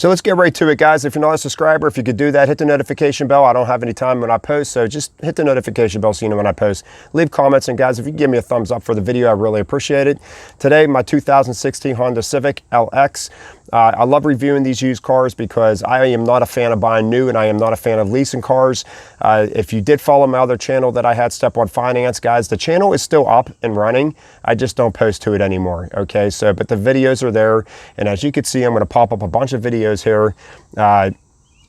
So let's get right to it, guys. If you're not a subscriber, if you could do that, hit the notification bell. I don't have any time when I post, so just hit the notification bell so you know when I post. Leave comments, and guys, if you give me a thumbs up for the video, I really appreciate it. Today, my 2016 Honda Civic LX. I love reviewing these used cars because I am not a fan of buying new, and I am not a fan of leasing cars. If you did follow my other channel that I had, Step One Finance, guys, the channel is still up and running. I just don't post to it anymore, okay? So, but the videos are there, and as you can see, I'm going to pop up a bunch of videos here.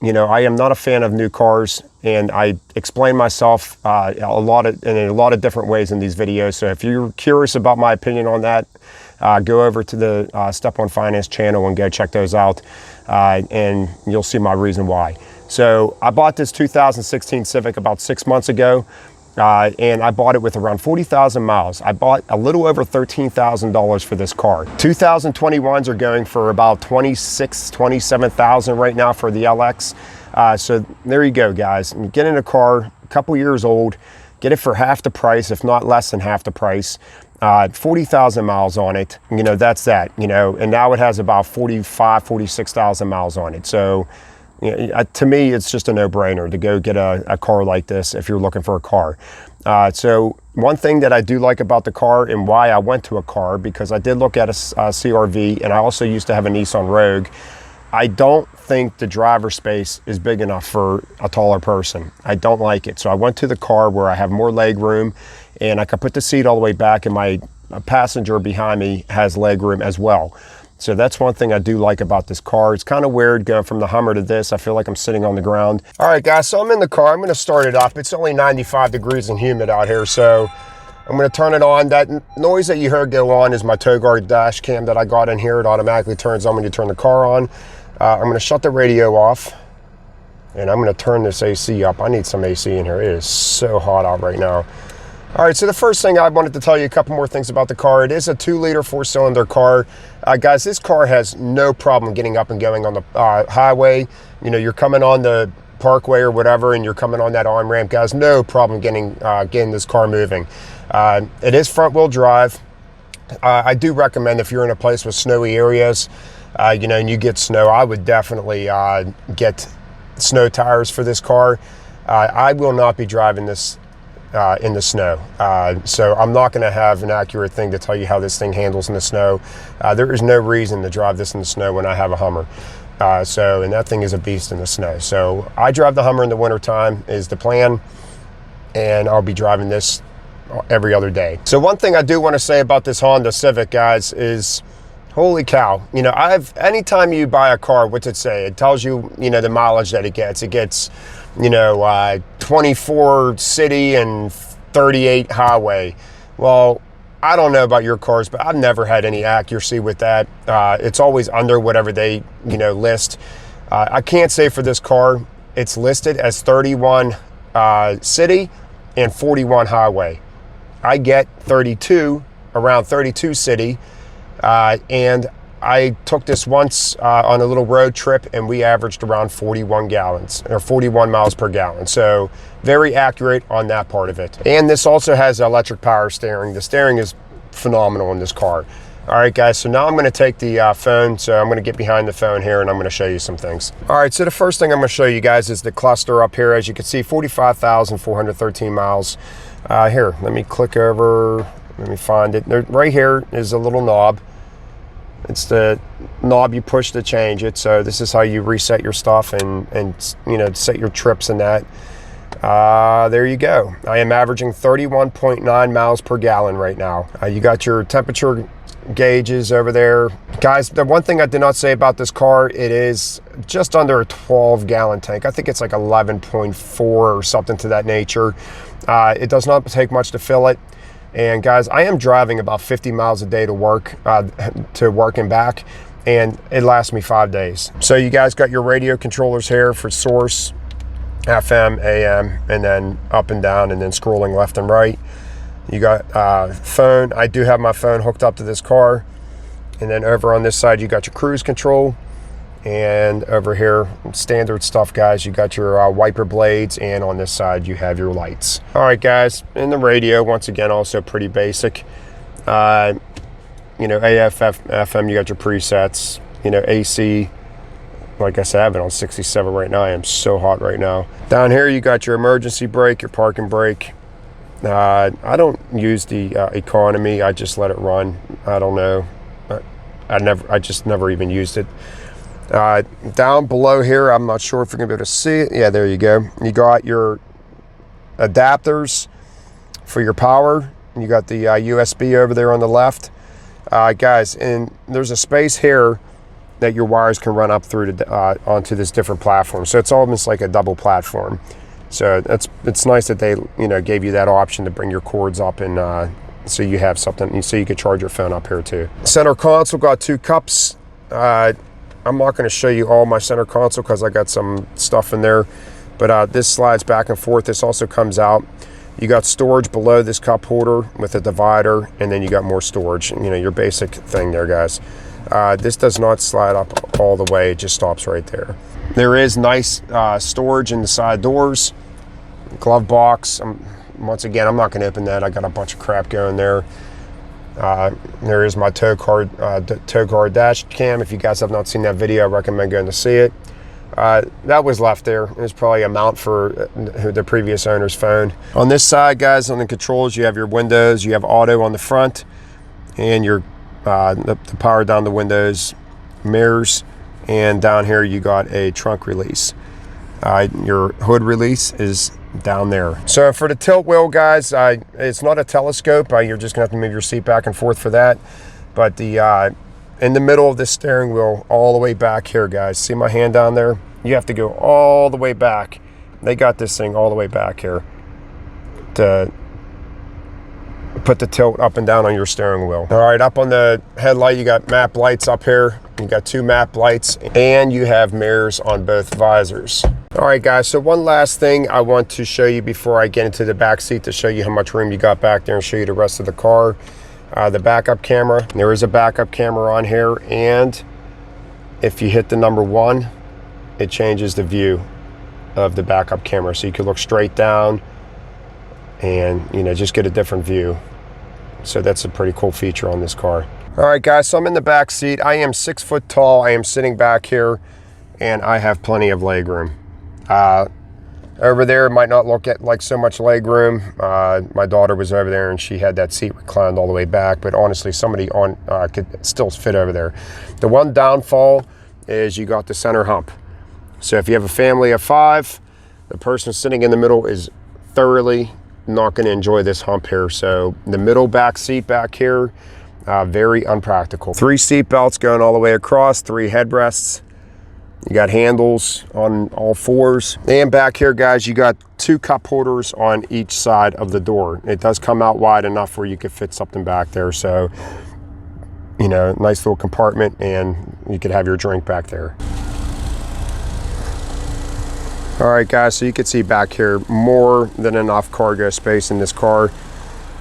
You know, I am not a fan of new cars, and I explain myself in a lot of different ways in these videos. So if you're curious about my opinion on that, go over to the Step One Finance channel and go check those out, and you'll see my reason why. So I bought this 2016 Civic about 6 months ago, and I bought it with around 40,000 miles. I bought a little over $13,000 for this car. 2021s are going for about 26, 27,000 right now for the LX. So there you go, guys. Get in a car, a couple years old, get it for half the price, if not less than half the price. 40,000 miles on it, you know, that's that, you know, and now it has about 46,000 miles on it. So, you know, to me, it's just a no-brainer to go get a car like this if you're looking for a car. So one thing that I do like about the car, and why I went to a car, because I did look at a CR-V, and I also used to have a Nissan Rogue. I don't think the driver space is big enough for a taller person. I don't like it. So I went to the car where I have more leg room, and I could put the seat all the way back, and my passenger behind me has leg room as well. So that's one thing I do like about this car. It's kind of weird going from the Hummer to this. I feel like I'm sitting on the ground. All right, guys, so I'm in the car. I'm going to start it up. It's only 95 degrees and humid out here, so I'm going to turn it on. That noise that you heard go on is my tow guard dash cam that I got in here. It automatically turns on when you turn the car on. I'm going to shut the radio off, and I'm going to turn this AC up. I need some AC in here. It is so hot out right now. All right, so the first thing I wanted to tell you a couple more things about the car. It is a 2-liter 4-cylinder car. Guys, this car has no problem getting up and going on the highway. You know, you're coming on the parkway or whatever, and you're coming on that on-ramp, guys, no problem getting this car moving. It is front-wheel drive. I do recommend if you're in a place with snowy areas, you know, and you get snow, I would definitely get snow tires for this car. I will not be driving this in the snow. So I'm not going to have an accurate thing to tell you how this thing handles in the snow. There is no reason to drive this in the snow when I have a Hummer. And that thing is a beast in the snow. So I drive the Hummer in the wintertime is the plan, and I'll be driving this every other day. So one thing I do want to say about this Honda Civic, guys, is holy cow. You know, anytime you buy a car, what's it say? It tells you, you know, the mileage that it gets. It gets, you know, 24 city and 38 highway. Well, I don't know about your cars, but I've never had any accuracy with that. It's always under whatever they, you know, list. I can't say for this car, it's listed as 31 city and 41 highway. I get 32, around 32 city, and I took this once on a little road trip, and we averaged around 41 gallons or 41 miles per gallon. So very accurate on that part of it. And this also has electric power steering. The steering is phenomenal in this car. All right, guys, so now I'm going to take the phone. So I'm going to get behind the phone here, and I'm going to show you some things. All right, so the first thing I'm going to show you guys is the cluster up here. As you can see, 45,413 miles. Here, let me click over. Let me find it. Right here is a little knob. It's the knob you push to change it. So this is how you reset your stuff and you know, set your trips and that. There you go. I am averaging 31.9 miles per gallon right now. You got your temperature gauges over there. Guys, the one thing I did not say about this car, it is just under a 12-gallon tank. I think it's like 11.4 or something to that nature. It does not take much to fill it. And guys, I am driving about 50 miles a day to work and back, and it lasts me 5 days. So you guys got your radio controllers here for source, FM, AM, and then up and down, and then scrolling left and right. You got phone. I do have my phone hooked up to this car. And then over on this side, you got your cruise control. And over here, standard stuff, guys, you got your wiper blades, and on this side you have your lights. All right, guys, and the radio, once again, also pretty basic. You know, AF, FM, you got your presets, you know, AC, like I said, I have it on 67 right now. I am so hot right now. Down here, you got your emergency brake, your parking brake. I don't use the economy. I just let it run. I don't know. I just never even used it. Down below here, I'm not sure if you're gonna be able to see it. Yeah, there you go. You got your adapters for your power. You got the USB over there on the left. Guys, and there's a space here that your wires can run up through to, onto this different platform. So it's almost like a double platform. So it's nice that they gave you that option to bring your cords up, and so you have something, so you could charge your phone up here too. Center console got 2 cups. I'm not going to show you all my center console because I got some stuff in there, but this slides back and forth. This also comes out. You got storage below this cup holder with a divider, and then you got more storage. Your basic thing there, guys. This does not slide up all the way. It just stops right there. There is nice storage in the side doors. Glove box. Once again, I'm not going to open that. I got a bunch of crap going there. There is my tow guard dash cam. If you guys have not seen that video, I recommend going to see it. That was left there. It was probably a mount for the previous owner's phone. On this side, guys, on the controls, you have your windows. You have auto on the front, and your the power down the windows, mirrors, and down here you got a trunk release. Your hood release is down there. So for the tilt wheel, guys, it's not a telescope. You're just gonna have to move your seat back and forth for that. But the in the middle of the steering wheel, all the way back here, guys, see my hand down there? You have to go all the way back. They got this thing all the way back here to put the tilt up and down on your steering wheel. All right, up on the headlight, you got map lights up here. You got 2 map lights, and you have mirrors on both visors. All right, guys, so one last thing I want to show you before I get into the back seat, to show you how much room you got back there and show you the rest of the car. The backup camera. There is a backup camera on here, and if you hit the number 1, it changes the view of the backup camera, so you can look straight down and just get a different view. So that's a pretty cool feature on this car. All right, guys, so I'm in the back seat. I am 6 foot tall. I am sitting back here, and I have plenty of leg room. Over there, it might not look like so much leg room. My daughter was over there, and she had that seat reclined all the way back, but honestly, somebody could still fit over there. The one downfall is you got the center hump. So if you have a family of 5, the person sitting in the middle is thoroughly not going to enjoy this hump here. So the middle back seat back here, very unpractical. 3 seat belts going all the way across, 3 headrests. You got handles on all 4s. And back here, guys, you got 2 cup holders on each side of the door. It does come out wide enough where you could fit something back there. So, nice little compartment, and you could have your drink back there. All right, guys, so you can see back here more than enough cargo space in this car.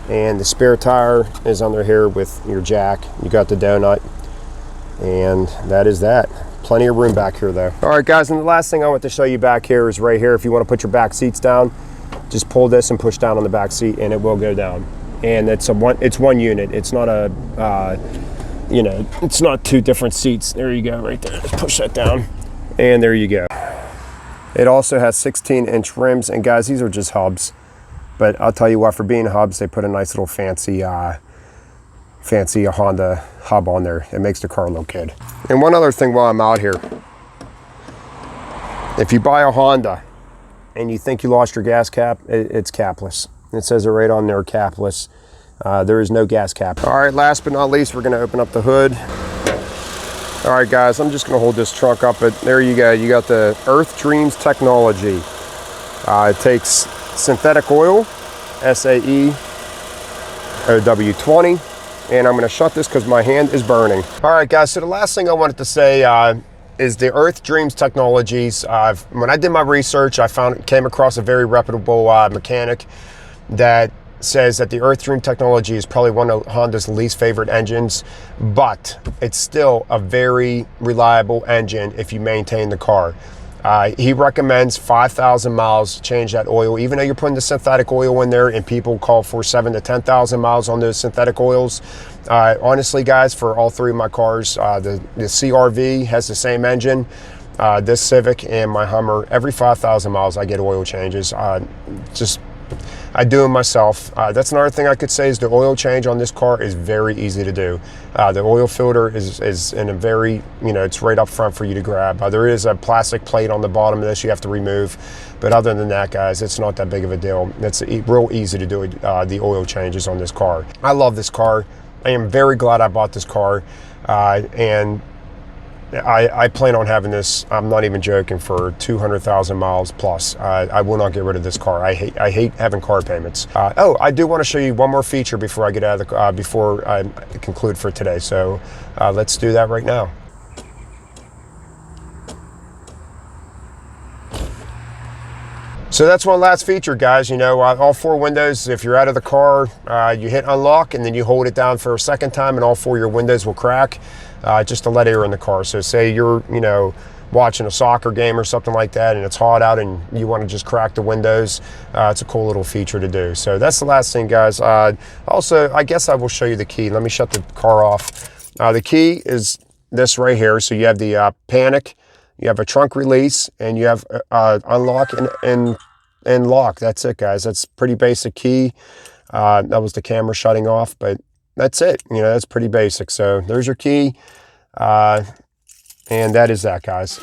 And the spare tire is under here with your jack. You got the donut, and that is that. Plenty of room back here though. All right, guys, and the last thing I want to show you back here is right here. If you want to put your back seats down, just pull this and push down on the back seat, and it will go down. And it's one unit. It's not a it's not 2 different seats. There you go, right there. Just push that down, and there you go. It also has 16-inch rims, and guys, these are just hubs. But I'll tell you what, for being hubs, they put a nice little fancy Honda hub on there. It makes the car look good. And one other thing while I'm out here, if you buy a Honda and you think you lost your gas cap, it's capless. It says it right on there, capless. There is no gas cap. All right, last but not least, we're gonna open up the hood. All right, guys, I'm just gonna hold this trunk up, but there you go. You got the Earth Dreams technology. It takes synthetic oil, SAE OW20. And I'm gonna shut this because my hand is burning. All right, guys, so the last thing I wanted to say is the Earth Dreams Technologies. When I did my research, I came across a very reputable mechanic that says that the Earth Dream technology is probably one of Honda's least favorite engines, but it's still a very reliable engine if you maintain the car. He recommends 5,000 miles, change that oil, even though you're putting the synthetic oil in there, and people call for 7,000 to 10,000 miles on those synthetic oils. Honestly, guys, for all 3 of my cars, the CR-V has the same engine. this Civic and my Hummer, every 5,000 miles I get oil changes. I do them myself. That's another thing I could say is the oil change on this car is very easy to do. The oil filter is in a very, it's right up front for you to grab. There is a plastic plate on the bottom of this you have to remove, but other than that, guys, it's not that big of a deal. It's real easy to do the oil changes on this car. I love this car. I am very glad I bought this car, and I plan on having this, I'm not even joking, for 200,000 miles plus. I will not get rid of this car. I hate having car payments. Oh, I do want to show you one more feature before I get out of the before I conclude for today. So let's do that right now. So that's one last feature, guys. All 4 windows, if you're out of the car, you hit unlock and then you hold it down for a second time and all 4 of your windows will crack, just to let air in the car. So say you're, watching a soccer game or something like that and it's hot out and you want to just crack the windows, it's a cool little feature to do. So that's the last thing, guys. Also, I guess I will show you the key. Let me shut the car off. The key is this right here. So you have the panic, you have a trunk release, and you have unlock and lock. That's it, guys. That's pretty basic key. That was the camera shutting off, but that's it. That's pretty basic. So there's your key. And that is that, guys.